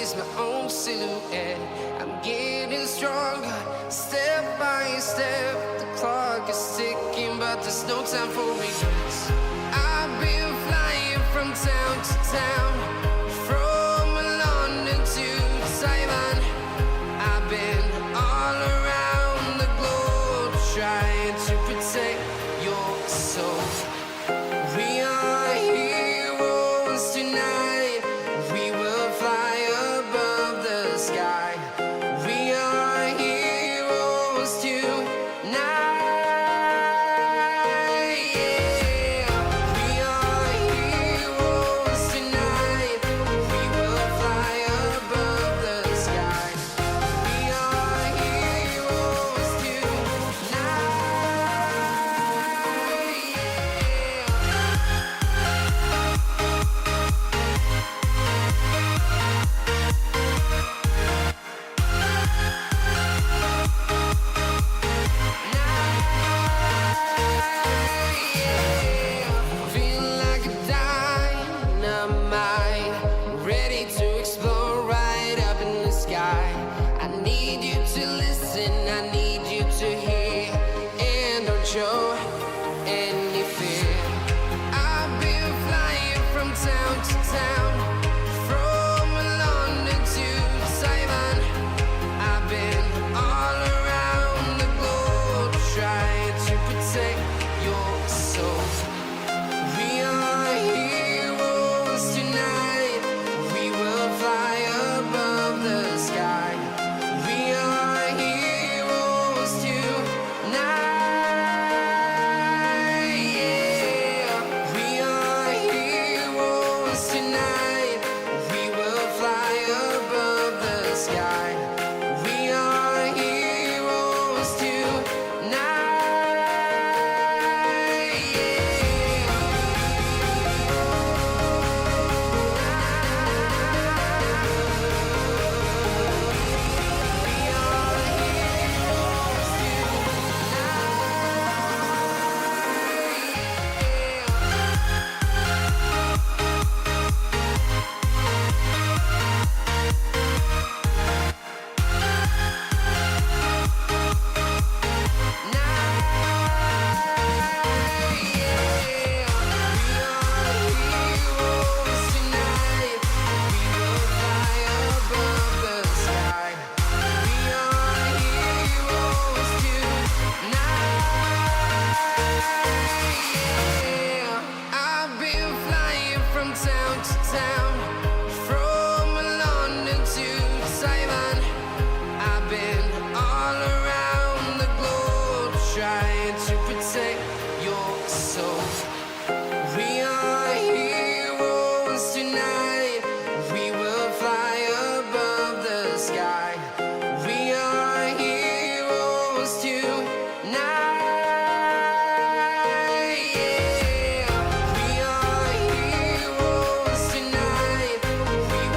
chase my own silhouette. I'm getting stronger, step by step. The clock is ticking, but there's no time for regrets. I've been flying from town to town, from London to Taiwan. I've been all around the globe, trying to protect your soul. We are heroes tonight. We will fly above the sky. We are heroes tonight. Yeah. We are heroes tonight. We will fly above the sky. We are heroes tonight. Feeling like a dynamite, ready to explode right up in the sky. I need you to listen, I need you to hear, and don't show any fear. I've been flying from town to town, from London to Taiwan. I've been all around the globe, trying to protect your soul. We are heroes tonight. We will fly above the sky. We are heroes tonight. Yeah. We are heroes tonight. We will fly above the sky. We are heroes tonight. Yeah. I've been flying from town to town.